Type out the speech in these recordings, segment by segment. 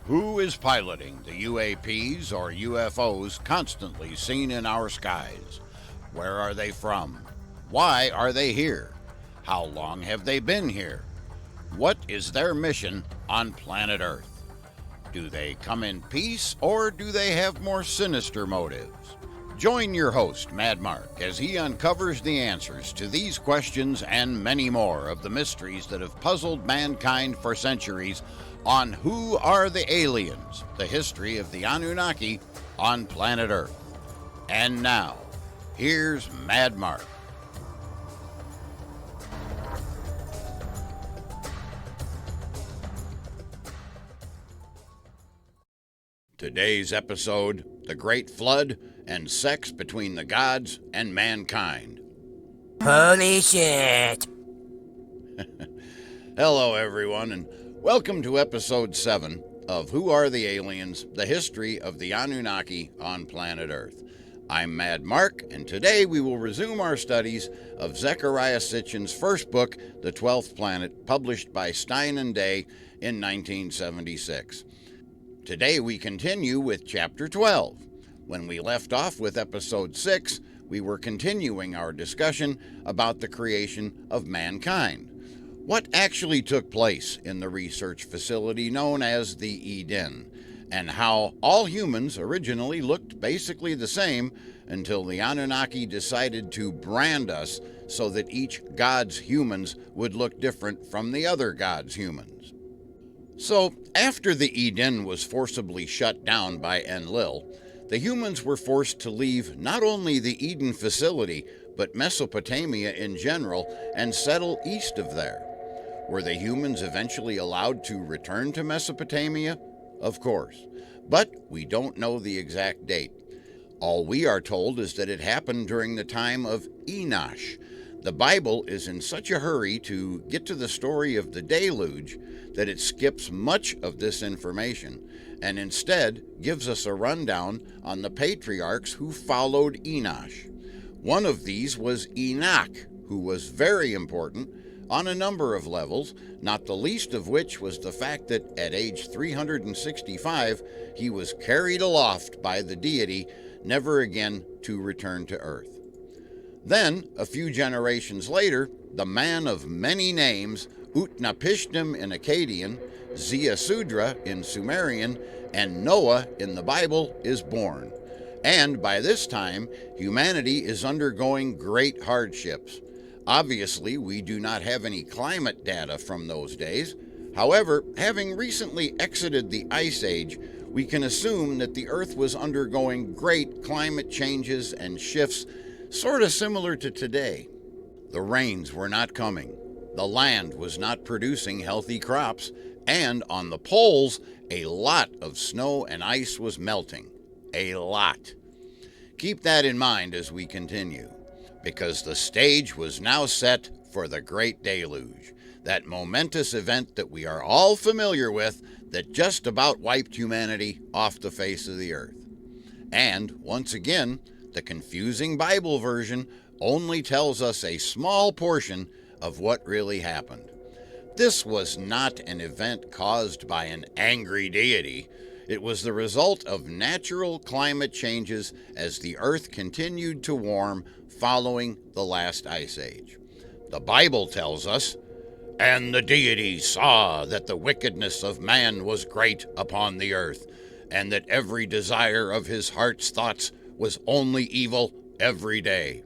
Who is piloting the UAPs or UFOs constantly seen in our skies? Where are they from? Why are they here? How long have they been here? What is their mission on planet Earth? Do they come in peace or do they have more sinister motives? Join your host, Mad Mark, as he uncovers the answers to these questions and many more of the mysteries that have puzzled mankind for centuries on Who Are the Aliens? The history of the Anunnaki on planet Earth. And now, here's Mad Mark. Today's episode, The Great Flood and Sex Between the Gods and Mankind. Holy shit! Hello, everyone, and welcome to Episode 7 of Who Are the Aliens? The History of the Anunnaki on Planet Earth. I'm Mad Mark, and today we will resume our studies of Zecharia Sitchin's first book, The 12th Planet, published by Stein and Day in 1976. Today we continue with Chapter 12. When we left off with Episode 6, we were continuing our discussion about the creation of mankind. What actually took place in the research facility known as the Eden, and how all humans originally looked basically the same until the Anunnaki decided to brand us so that each god's humans would look different from the other god's humans. So, after the Eden was forcibly shut down by Enlil, the humans were forced to leave not only the Eden facility, but Mesopotamia in general, and settle east of there. Were the humans eventually allowed to return to Mesopotamia? Of course. But we don't know the exact date. All we are told is that it happened during the time of Enosh. The Bible is in such a hurry to get to the story of the deluge that it skips much of this information and instead gives us a rundown on the patriarchs who followed Enosh. One of these was Enoch, who was very important on a number of levels, not the least of which was the fact that at age 365 he was carried aloft by the deity, never again to return to earth. Then, a few generations later, the man of many names, Utnapishtim in Akkadian, Ziusudra in Sumerian, and Noah in the Bible is born. And by this time, humanity is undergoing great hardships. Obviously, we do not have any climate data from those days. However, having recently exited the Ice Age, we can assume that the Earth was undergoing great climate changes and shifts, sort of similar to today. The rains were not coming. The land was not producing healthy crops, and on the poles, a lot of snow and ice was melting. A lot. Keep that in mind as we continue, because the stage was now set for the Great Deluge, that momentous event that we are all familiar with that just about wiped humanity off the face of the earth. And, once again, the confusing Bible version only tells us a small portion of what really happened. This was not an event caused by an angry deity. It was the result of natural climate changes as the earth continued to warm following the last ice age. The Bible tells us, "And the deity saw that the wickedness of man was great upon the earth, and that every desire of his heart's thoughts was only evil every day.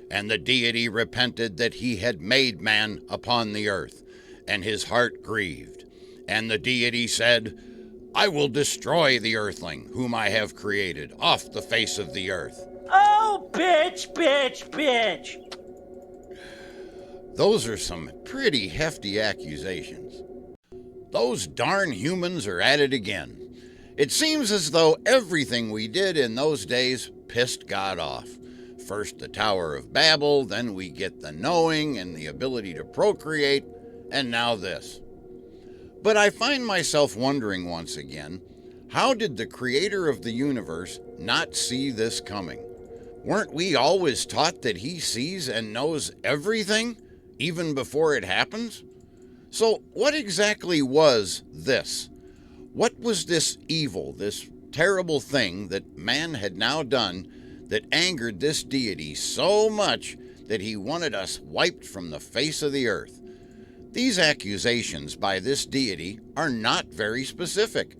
And the deity repented that he had made man upon the earth, and his heart grieved. And the deity said, I will destroy the earthling whom I have created off the face of the earth." Oh, bitch, bitch, bitch! Those are some pretty hefty accusations. Those darn humans are at it again. It seems as though everything we did in those days pissed God off. First the Tower of Babel, then we get the knowing and the ability to procreate, and now this. But I find myself wondering once again, how did the creator of the universe not see this coming? Weren't we always taught that he sees and knows everything, even before it happens? So what exactly was this? What was this evil, this terrible thing that man had now done that angered this deity so much that he wanted us wiped from the face of the earth? These accusations by this deity are not very specific.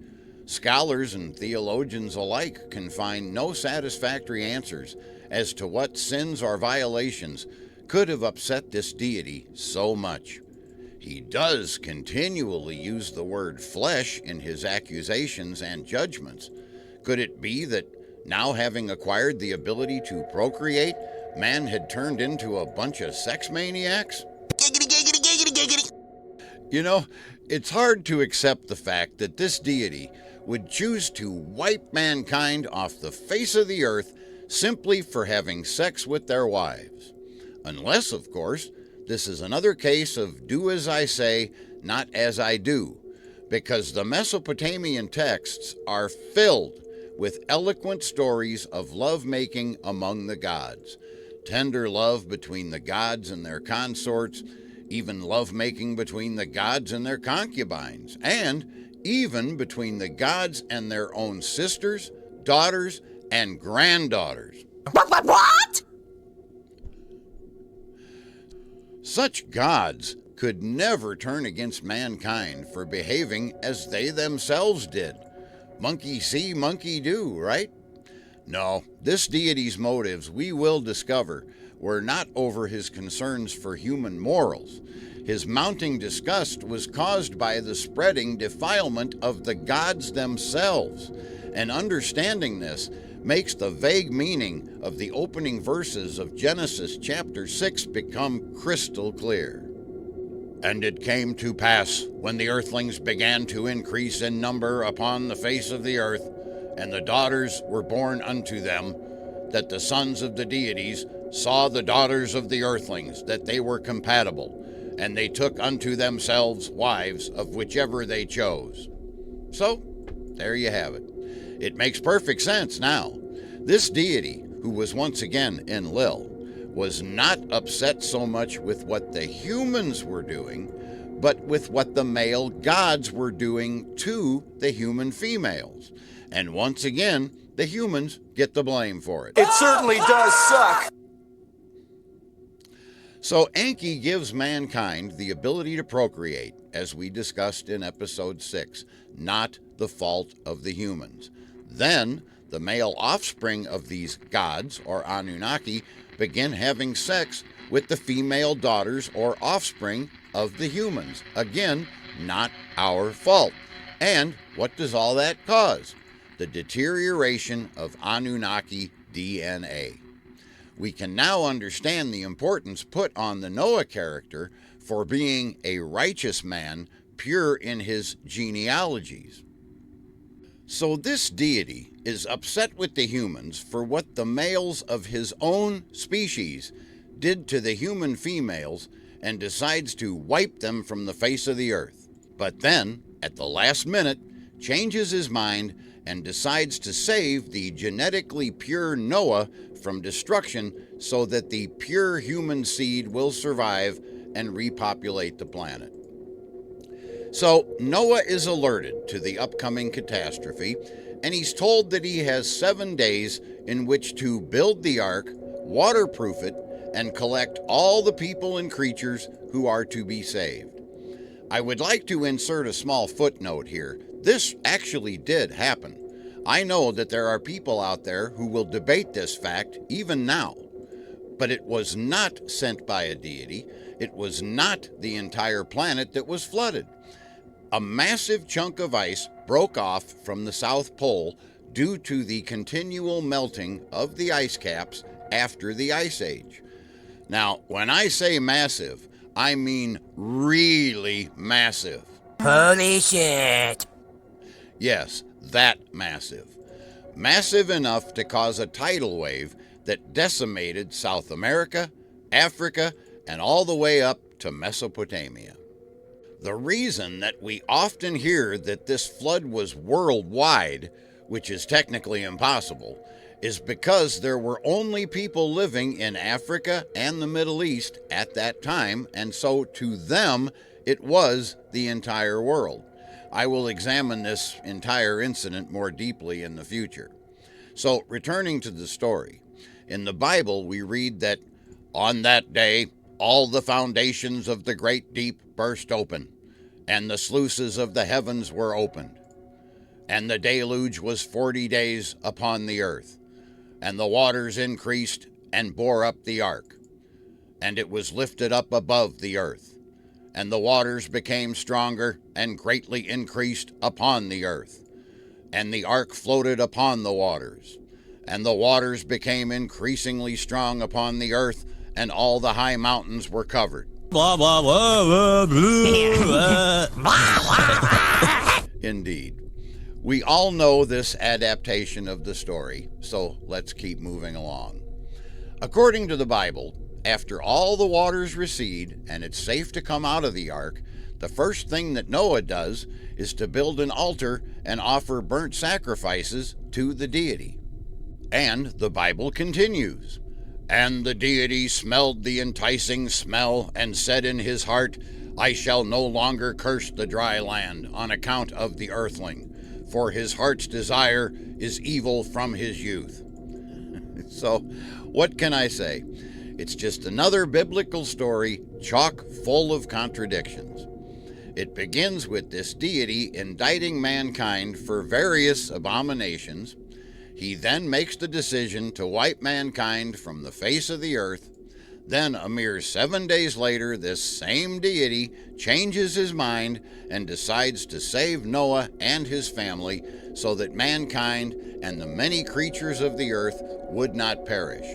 Scholars and theologians alike can find no satisfactory answers as to what sins or violations could have upset this deity so much. He does continually use the word flesh in his accusations and judgments. Could it be that now, having acquired the ability to procreate, man had turned into a bunch of sex maniacs? Giggity, giggity, giggity, giggity. You know, it's hard to accept the fact that this deity would choose to wipe mankind off the face of the earth simply for having sex with their wives. Unless, of course, this is another case of do as I say, not as I do, because the Mesopotamian texts are filled with eloquent stories of love-making among the gods, tender love between the gods and their consorts, even love-making between the gods and their concubines, and even between the gods and their own sisters, daughters, and granddaughters. What? Such gods could never turn against mankind for behaving as they themselves did. Monkey see, monkey do, right? No, this deity's motives, we will discover, were not over his concerns for human morals. His mounting disgust was caused by the spreading defilement of the gods themselves, and understanding this makes the vague meaning of the opening verses of Genesis chapter 6 become crystal clear. And it came to pass, when the earthlings began to increase in number upon the face of the earth, and the daughters were born unto them, that the sons of the deities saw the daughters of the earthlings, that they were compatible, and they took unto themselves wives of whichever they chose. So, there you have it. It makes perfect sense now. This deity, who was once again Enlil, was not upset so much with what the humans were doing, but with what the male gods were doing to the human females. And once again, the humans get the blame for it. It certainly does suck. So Enki gives mankind the ability to procreate, as we discussed in episode 6, not the fault of the humans. Then, the male offspring of these gods, or Anunnaki, begin having sex with the female daughters or offspring of the humans. Again, not our fault. And what does all that cause? The deterioration of Anunnaki DNA. We can now understand the importance put on the Noah character for being a righteous man, pure in his genealogies. So this deity is upset with the humans for what the males of his own species did to the human females and decides to wipe them from the face of the earth. But then, at the last minute, changes his mind and decides to save the genetically pure Noah from destruction so that the pure human seed will survive and repopulate the planet. So Noah is alerted to the upcoming catastrophe, and he's told that he has 7 days in which to build the ark, waterproof it, and collect all the people and creatures who are to be saved. I would like to insert a small footnote here. This actually did happen. I know that there are people out there who will debate this fact even now. But it was not sent by a deity. It was not the entire planet that was flooded. A massive chunk of ice broke off from the South Pole due to the continual melting of the ice caps after the Ice Age. Now, when I say massive, I mean really massive. Holy shit. Yes, that massive. Massive enough to cause a tidal wave that decimated South America, Africa, and all the way up to Mesopotamia. The reason that we often hear that this flood was worldwide, which is technically impossible, is because there were only people living in Africa and the Middle East at that time, and so to them it was the entire world. I will examine this entire incident more deeply in the future. So, returning to the story, in the Bible we read that on that day all the foundations of the great deep burst open, and the sluices of the heavens were opened. And the deluge was 40 days upon the earth, and the waters increased and bore up the ark, and it was lifted up above the earth, and the waters became stronger and greatly increased upon the earth, and the ark floated upon the waters, and the waters became increasingly strong upon the earth, and all the high mountains were covered. Indeed. We all know this adaptation of the story, so let's keep moving along. According to the Bible, after all the waters recede and it's safe to come out of the ark, the first thing that Noah does is to build an altar and offer burnt sacrifices to the deity. And the Bible continues, "And the deity smelled the enticing smell and said in his heart, I shall no longer curse the dry land on account of the earthling, for his heart's desire is evil from his youth." So, what can I say? It's just another biblical story chock full of contradictions. It begins with this deity indicting mankind for various abominations. He then makes the decision to wipe mankind from the face of the earth. Then, a mere 7 days later, this same deity changes his mind and decides to save Noah and his family so that mankind and the many creatures of the earth would not perish.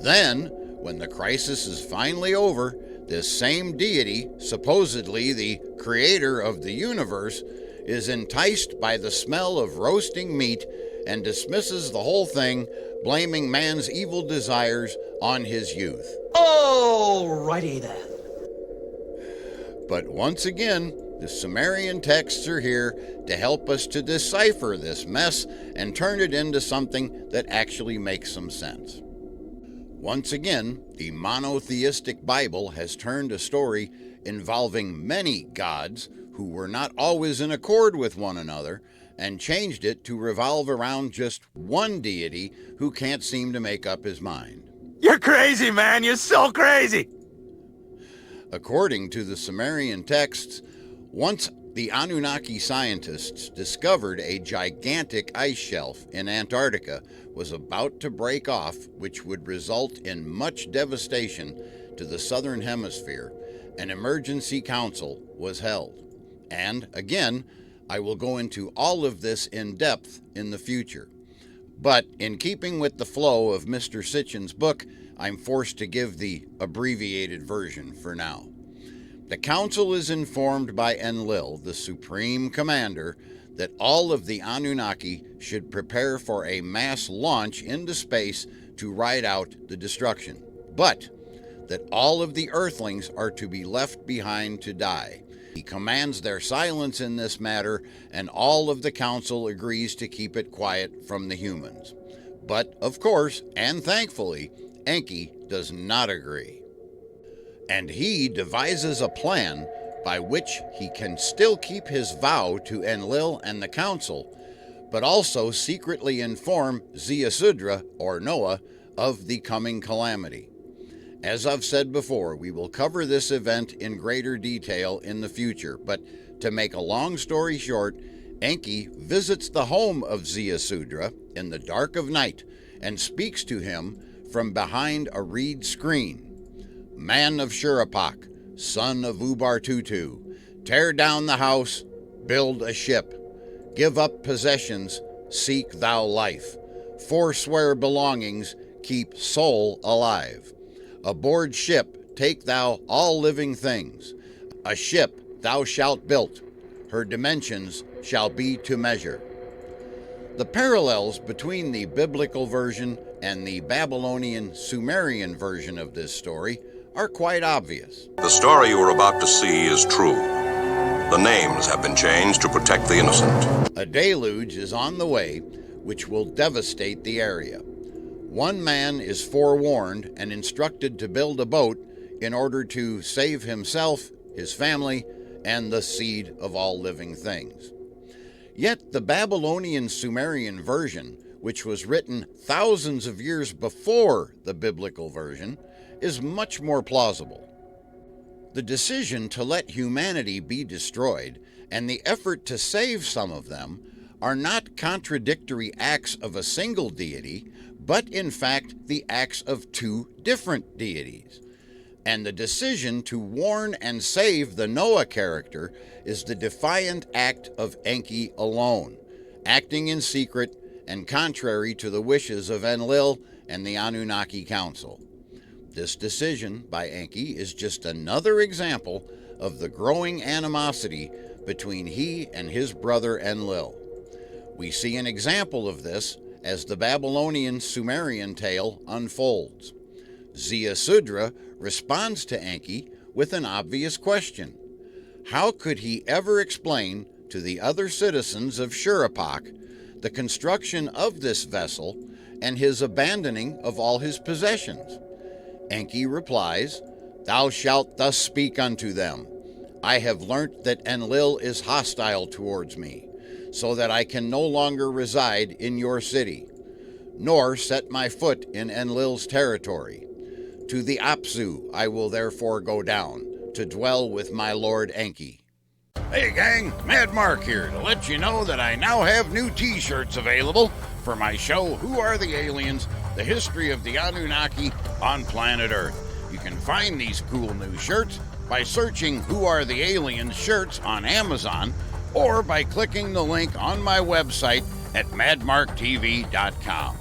Then, when the crisis is finally over, this same deity, supposedly the creator of the universe, is enticed by the smell of roasting meat and dismisses the whole thing, blaming man's evil desires on his youth. Alrighty then. But once again, the Sumerian texts are here to help us to decipher this mess and turn it into something that actually makes some sense. Once again, the monotheistic Bible has turned a story involving many gods who were not always in accord with one another and changed it to revolve around just one deity who can't seem to make up his mind. You're crazy, man. You're so crazy. According to the Sumerian texts, once the Anunnaki scientists discovered a gigantic ice shelf in Antarctica was about to break off, which would result in much devastation to the southern hemisphere, an emergency council was held. And again, I will go into all of this in depth in the future. But in keeping with the flow of Mr. Sitchin's book, I'm forced to give the abbreviated version for now. The council is informed by Enlil, the supreme commander, that all of the Anunnaki should prepare for a mass launch into space to ride out the destruction, but that all of the Earthlings are to be left behind to die. He commands their silence in this matter, and all of the council agrees to keep it quiet from the humans. But, of course, and thankfully, Enki does not agree. And he devises a plan by which he can still keep his vow to Enlil and the council, but also secretly inform Zecharia, or Noah, of the coming calamity. As I've said before, we will cover this event in greater detail in the future, but to make a long story short, Enki visits the home of Zecharia in the dark of night and speaks to him from behind a reed screen. "Man of Shurapak, son of Ubar-Tutu, tear down the house, build a ship. Give up possessions, seek thou life. Forswear belongings, keep soul alive. Aboard ship take thou all living things. A ship thou shalt build, her dimensions shall be to measure." The parallels between the biblical version and the Babylonian Sumerian version of this story are quite obvious. The story you are about to see is true. The names have been changed to protect the innocent. A deluge is on the way, which will devastate the area. One man is forewarned and instructed to build a boat in order to save himself, his family, and the seed of all living things. Yet the Babylonian Sumerian version, which was written thousands of years before the biblical version, is much more plausible. The decision to let humanity be destroyed and the effort to save some of them are not contradictory acts of a single deity, but in fact the acts of two different deities. And the decision to warn and save the Noah character is the defiant act of Enki alone, acting in secret and contrary to the wishes of Enlil and the Anunnaki Council. This decision by Enki is just another example of the growing animosity between he and his brother Enlil. We see an example of this as the Babylonian Sumerian tale unfolds. Ziusudra responds to Enki with an obvious question. How could he ever explain to the other citizens of Shuruppak the construction of this vessel and his abandoning of all his possessions? Enki replies, "Thou shalt thus speak unto them. I have learnt that Enlil is hostile towards me, so that I can no longer reside in your city, nor set my foot in Enlil's territory. To the Apsu I will therefore go down, to dwell with my lord Enki." Hey gang, Mad Mark here to let you know that I now have new t-shirts available for my show, Who Are the Aliens? The History of the Anunnaki on Planet Earth. You can find these cool new shirts by searching Who Are the Aliens shirts on Amazon, or by clicking the link on my website at madmarktv.com.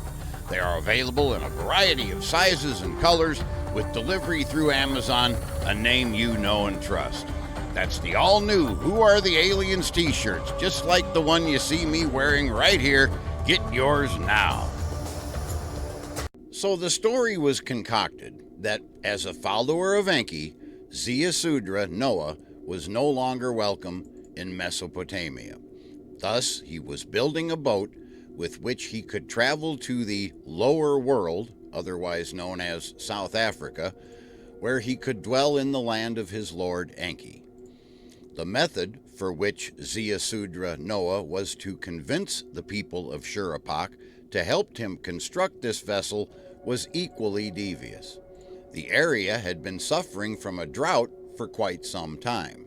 They are available in a variety of sizes and colors with delivery through Amazon, a name you know and trust. That's the all-new Who Are the Aliens t-shirts, just like the one you see me wearing right here. Get yours now. So the story was concocted that as a follower of Enki, Ziusudra, Noah, was no longer welcome in Mesopotamia. Thus, he was building a boat with which he could travel to the lower world, otherwise known as South Africa, where he could dwell in the land of his lord Enki. The method for which Ziusudra Noah was to convince the people of Shuruppak to help him construct this vessel was equally devious. The area had been suffering from a drought for quite some time.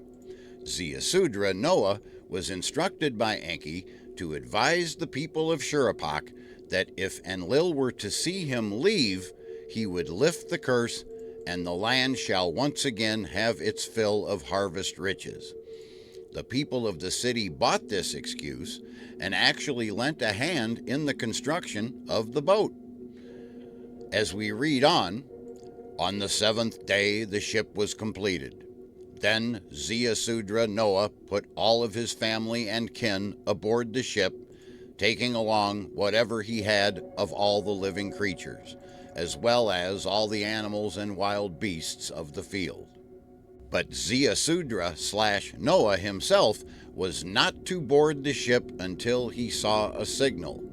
Ziusudra Noah was instructed by Enki to advise the people of Shuruppak that if Enlil were to see him leave, he would lift the curse, and the land shall once again have its fill of harvest riches. The people of the city bought this excuse and actually lent a hand in the construction of the boat. As we read on the seventh day the ship was completed. Then Ziusudra Noah put all of his family and kin aboard the ship, taking along whatever he had of all the living creatures, as well as all the animals and wild beasts of the field. But Ziusudra/Noah himself was not to board the ship until he saw a signal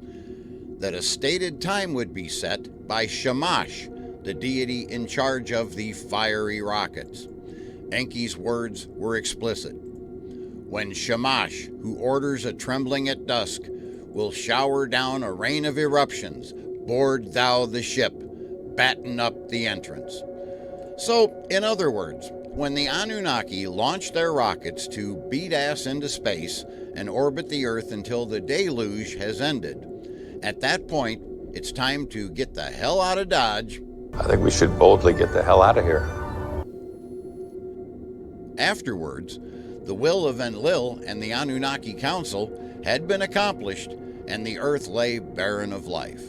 that a stated time would be set by Shamash, the deity in charge of the fiery rockets. Enki's words were explicit. When Shamash, who orders a trembling at dusk, will shower down a rain of eruptions, board thou the ship, batten up the entrance. So, in other words, when the Anunnaki launched their rockets to beat ass into space and orbit the Earth until the deluge has ended, at that point, it's time to get the hell out of Dodge. I think we should boldly get the hell out of here. Afterwards, the will of Enlil and the Anunnaki Council had been accomplished, and the Earth lay barren of life.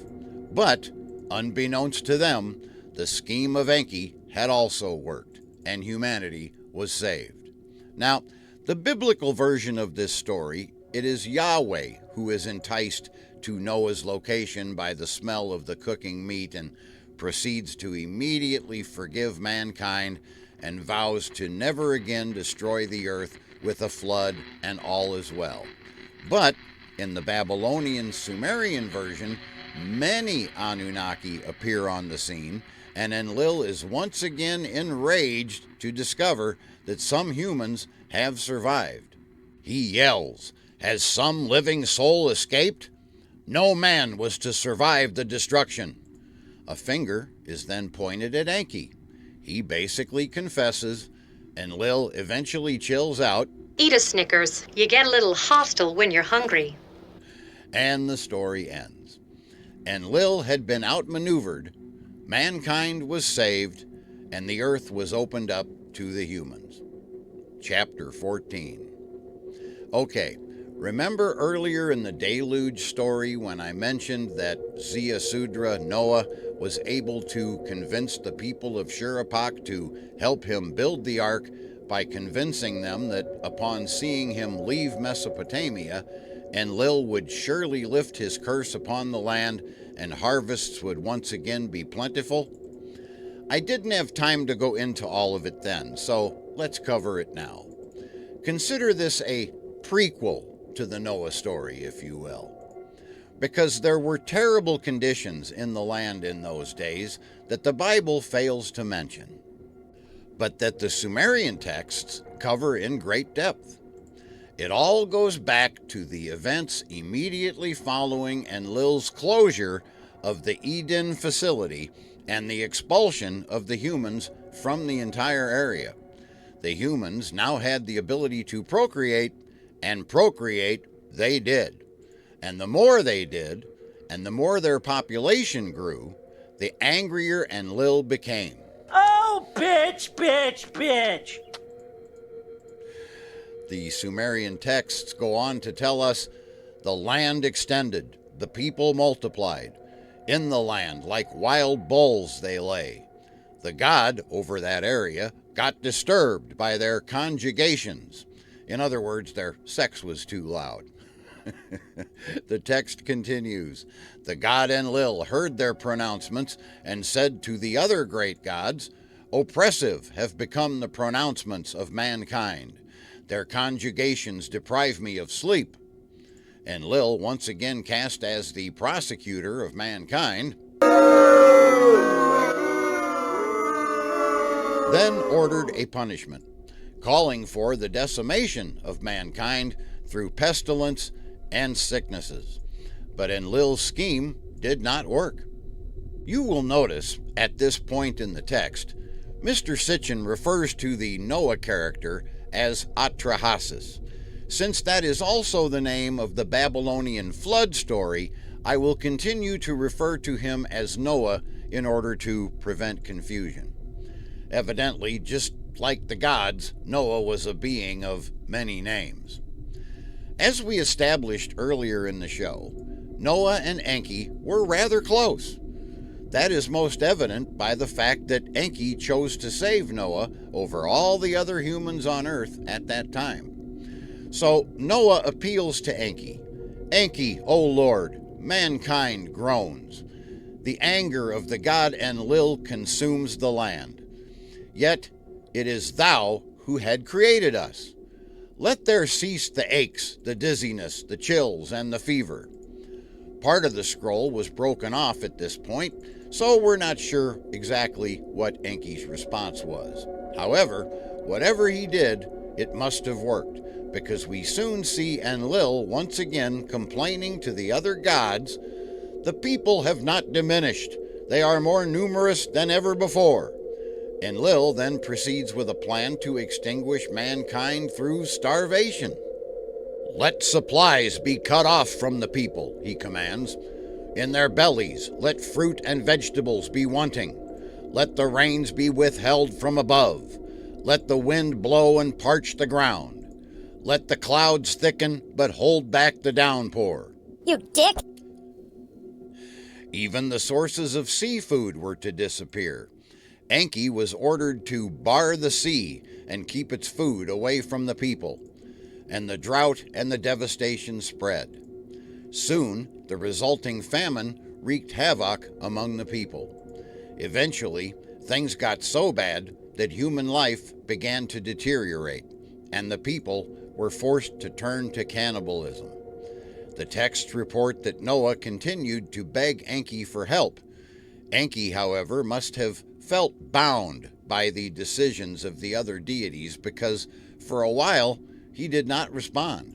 But, unbeknownst to them, the scheme of Enki had also worked, and humanity was saved. Now, the biblical version of this story, it is Yahweh who is enticed to Noah's location by the smell of the cooking meat and proceeds to immediately forgive mankind and vows to never again destroy the earth with a flood, and all is well. But in the Babylonian Sumerian version, many Anunnaki appear on the scene, and Enlil is once again enraged to discover that some humans have survived. He yells, "Has some living soul escaped?" No man was to survive the destruction. A finger is then pointed at Enki. He basically confesses, and Lil eventually chills out. Eat a Snickers. You get a little hostile when you're hungry. And the story ends. And Lil had been outmaneuvered, mankind was saved, and the earth was opened up to the humans. Chapter 14. Okay, remember earlier in the deluge story when I mentioned that Zecharia, Noah, was able to convince the people of Shuruppak to help him build the ark by convincing them that upon seeing him leave Mesopotamia, Enlil would surely lift his curse upon the land and harvests would once again be plentiful? I didn't have time to go into all of it then, so let's cover it now. Consider this a prequel to the Noah story, if you will, because there were terrible conditions in the land in those days that the Bible fails to mention, but that the Sumerian texts cover in great depth. It all goes back to the events immediately following Enlil's closure of the Eden facility and the expulsion of the humans from the entire area. The humans now had the ability to procreate, and procreate they did. And the more they did, and the more their population grew, the angrier Enlil became. Oh, bitch, bitch, bitch! The Sumerian texts go on to tell us the land extended, the people multiplied. In the land, like wild bulls, they lay. The god over that area got disturbed by their conjugations. In other words, their sex was too loud. The text continues. The god Enlil heard their pronouncements and said to the other great gods, "Oppressive have become the pronouncements of mankind. Their conjugations deprive me of sleep." Enlil, once again cast as the prosecutor of mankind, then ordered a punishment, calling for the decimation of mankind through pestilence and sicknesses. But Enlil's scheme did not work. You will notice, at this point in the text, Mr. Sitchin refers to the Noah character as Atrahasis. Since that is also the name of the Babylonian flood story, I will continue to refer to him as Noah in order to prevent confusion. Evidently, just like the gods, Noah was a being of many names. As we established earlier in the show, Noah and Enki were rather close. That is most evident by the fact that Enki chose to save Noah over all the other humans on Earth at that time. So Noah appeals to Enki. "Enki, O Lord, mankind groans. The anger of the god Enlil consumes the land. Yet it is thou who had created us. Let there cease the aches, the dizziness, the chills, and the fever." Part of the scroll was broken off at this point, so we're not sure exactly what Enki's response was. However, whatever he did, it must have worked, because we soon see Enlil once again complaining to the other gods, "The people have not diminished. They are more numerous than ever before." Enlil then proceeds with a plan to extinguish mankind through starvation. "Let supplies be cut off from the people," he commands. "In their bellies let fruit and vegetables be wanting. Let the rains be withheld from above. Let the wind blow and parch the ground. Let the clouds thicken, but hold back the downpour." You dick! Even the sources of seafood were to disappear. Enki was ordered to bar the sea and keep its food away from the people, and the drought and the devastation spread. Soon, the resulting famine wreaked havoc among the people. Eventually, things got so bad that human life began to deteriorate, and the people were forced to turn to cannibalism. The texts report that Noah continued to beg Enki for help. Enki, however, must have felt bound by the decisions of the other deities because For a while, he did not respond.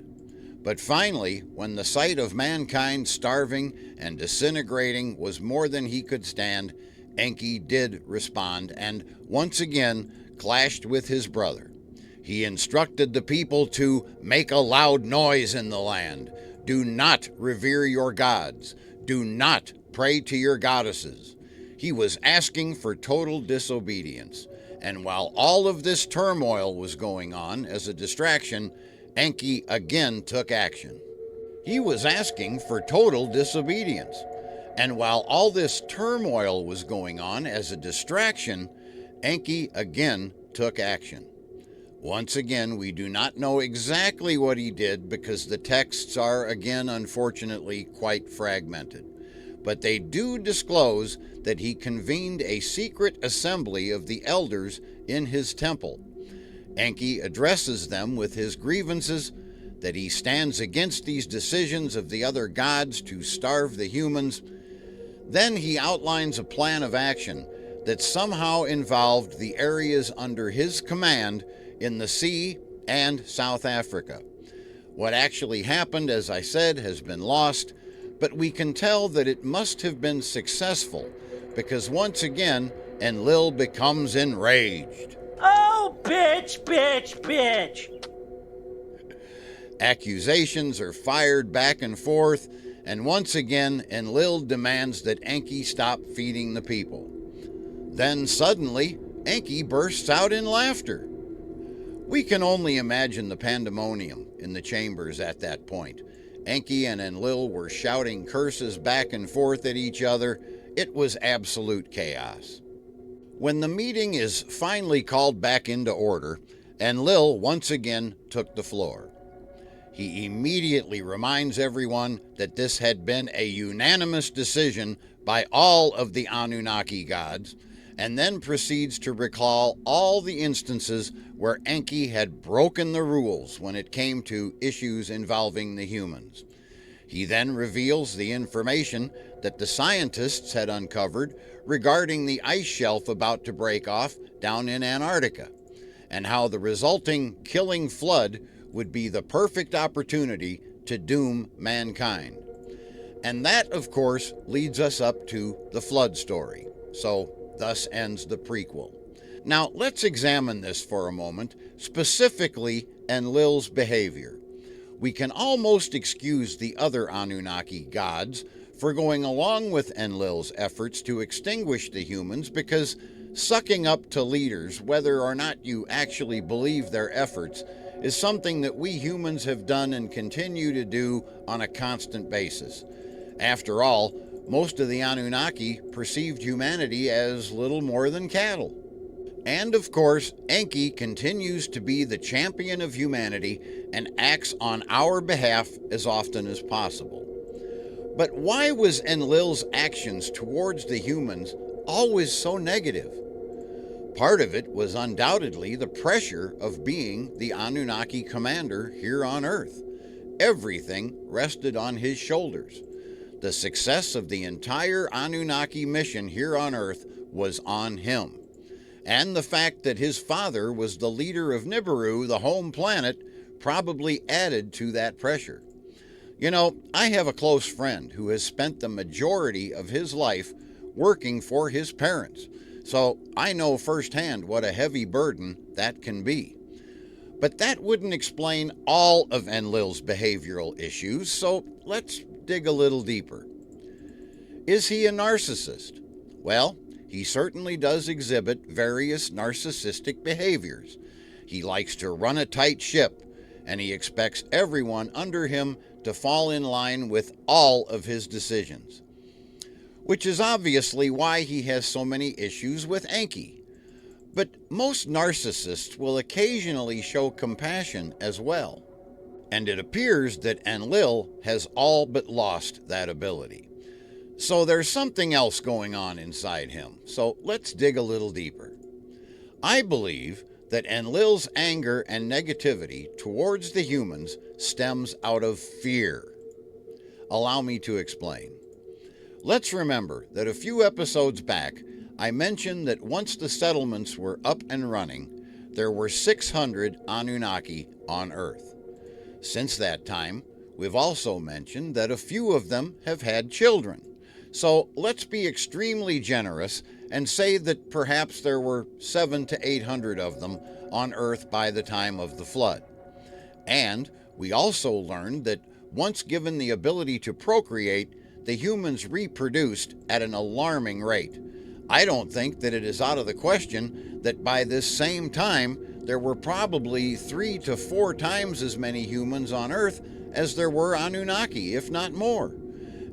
But finally, when the sight of mankind starving and disintegrating was more than he could stand, Enki did respond and once again clashed with his brother. He instructed the people to make a loud noise in the land. Do not revere your gods. Do not pray to your goddesses. He was asking for total disobedience. And while all of this turmoil was going on as a distraction, Enki again took action. He was asking for total disobedience. And while all this turmoil was going on as a distraction, Enki again took action. Once again, we do not know exactly what he did because the texts are, again, unfortunately, quite fragmented. But they do disclose that he convened a secret assembly of the elders in his temple. Enki addresses them with his grievances, that he stands against these decisions of the other gods to starve the humans. Then he outlines a plan of action that somehow involved the areas under his command in the sea and South Africa. What actually happened, as I said, has been lost, but we can tell that it must have been successful because once again, Enlil becomes enraged. Oh, bitch, bitch, bitch. Accusations are fired back and forth, and once again, Enlil demands that Enki stop feeding the people. Then suddenly, Enki bursts out in laughter. We can only imagine the pandemonium in the chambers at that point. Enki and Enlil were shouting curses back and forth at each other. It was absolute chaos. When the meeting is finally called back into order, Enlil once again took the floor. He immediately reminds everyone that this had been a unanimous decision by all of the Anunnaki gods, and then proceeds to recall all the instances where Enki had broken the rules when it came to issues involving the humans. He then reveals the information that the scientists had uncovered regarding the ice shelf about to break off down in Antarctica, and how the resulting killing flood would be the perfect opportunity to doom mankind. And that, of course, leads us up to the flood story. So, thus ends the prequel. Now, let's examine this for a moment, specifically Enlil's behavior. We can almost excuse the other Anunnaki gods for going along with Enlil's efforts to extinguish the humans because sucking up to leaders, whether or not you actually believe their efforts, is something that we humans have done and continue to do on a constant basis. After all, most of the Anunnaki perceived humanity as little more than cattle. And of course, Enki continues to be the champion of humanity and acts on our behalf as often as possible. But why was Enlil's actions towards the humans always so negative? Part of it was undoubtedly the pressure of being the Anunnaki commander here on Earth. Everything rested on his shoulders. The success of the entire Anunnaki mission here on Earth was on him. And the fact that his father was the leader of Nibiru, the home planet, probably added to that pressure. You know, I have a close friend who has spent the majority of his life working for his parents, so I know firsthand what a heavy burden that can be. But that wouldn't explain all of Enlil's behavioral issues, so let's dig a little deeper. Is he a narcissist? Well, he certainly does exhibit various narcissistic behaviors. He likes to run a tight ship, and he expects everyone under him to fall in line with all of his decisions. Which is obviously why he has so many issues with Enki. But most narcissists will occasionally show compassion as well. And it appears that Enlil has all but lost that ability. So there's something else going on inside him. So let's dig a little deeper. I believe that Enlil's anger and negativity towards the humans stems out of fear. Allow me to explain. Let's remember that a few episodes back, I mentioned that once the settlements were up and running, there were 600 Anunnaki on Earth. Since that time, we've also mentioned that a few of them have had children. So let's be extremely generous and say that perhaps there were 700 to 800 of them on Earth by the time of the flood. And we also learned that once given the ability to procreate, the humans reproduced at an alarming rate. I don't think that it is out of the question that by this same time, there were probably 3 to 4 times as many humans on Earth as there were Anunnaki, if not more.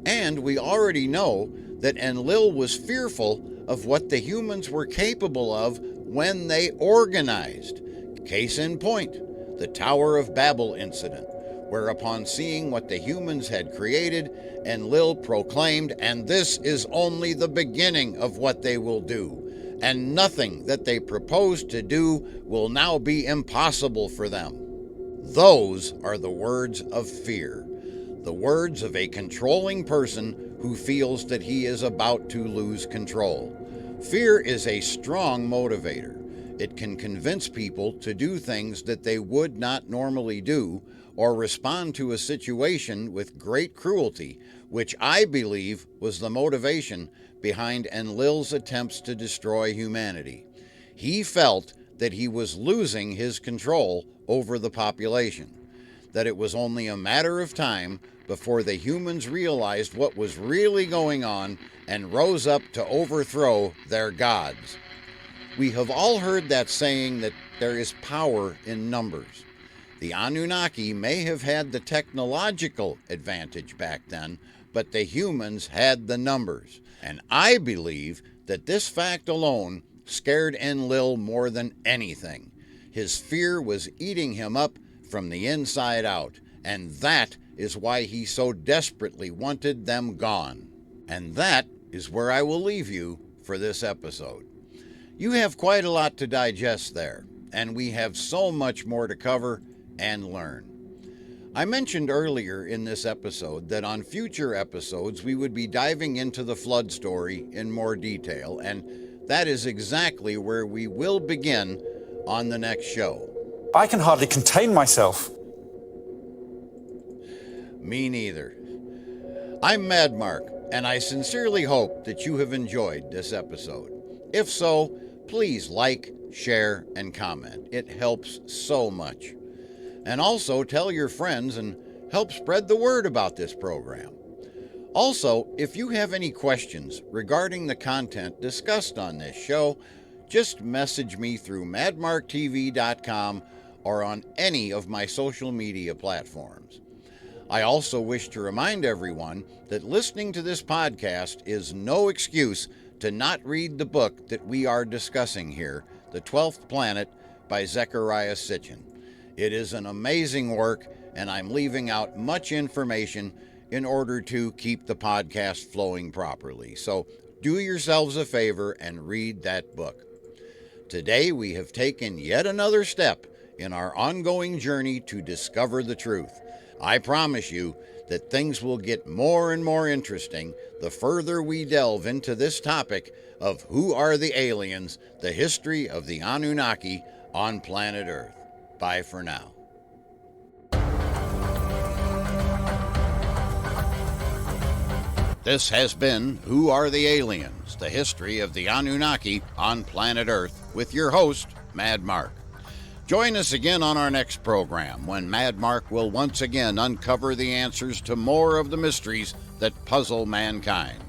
And we already know that Enlil was fearful of what the humans were capable of when they organized. Case in point, the Tower of Babel incident, where upon seeing what the humans had created, Enlil proclaimed, "And this is only the beginning of what they will do, and nothing that they propose to do will now be impossible for them." Those are the words of fear, the words of a controlling person who feels that he is about to lose control. Fear is a strong motivator. It can convince people to do things that they would not normally do, or respond to a situation with great cruelty, which I believe was the motivation behind Enlil's attempts to destroy humanity. He felt that he was losing his control over the population, that it was only a matter of time before the humans realized what was really going on and rose up to overthrow their gods. We have all heard that saying that there is power in numbers. The Anunnaki may have had the technological advantage back then, but the humans had the numbers. And I believe that this fact alone scared Enlil more than anything. His fear was eating him up from the inside out, and that is why he so desperately wanted them gone. And that is where I will leave you for this episode. You have quite a lot to digest there, and we have so much more to cover and learn. I mentioned earlier in this episode that on future episodes we would be diving into the flood story in more detail, and that is exactly where we will begin on the next show. I can hardly contain myself. Me neither. I'm Mad Mark, and I sincerely hope that you have enjoyed this episode. If so, please like, share, and comment. It helps so much. And also tell your friends and help spread the word about this program. Also, if you have any questions regarding the content discussed on this show, just message me through madmarktv.com or on any of my social media platforms. I also wish to remind everyone that listening to this podcast is no excuse to not read the book that we are discussing here, The 12th Planet by Zecharia Sitchin. It is an amazing work, and I'm leaving out much information in order to keep the podcast flowing properly. So do yourselves a favor and read that book. Today we have taken yet another step in our ongoing journey to discover the truth. I promise you that things will get more and more interesting the further we delve into this topic of who are the aliens, the history of the Anunnaki on planet Earth. Bye for now. This has been Who Are the Aliens? The History of the Anunnaki on Planet Earth with your host, Mad Mark. Join us again on our next program when Mad Mark will once again uncover the answers to more of the mysteries that puzzle mankind.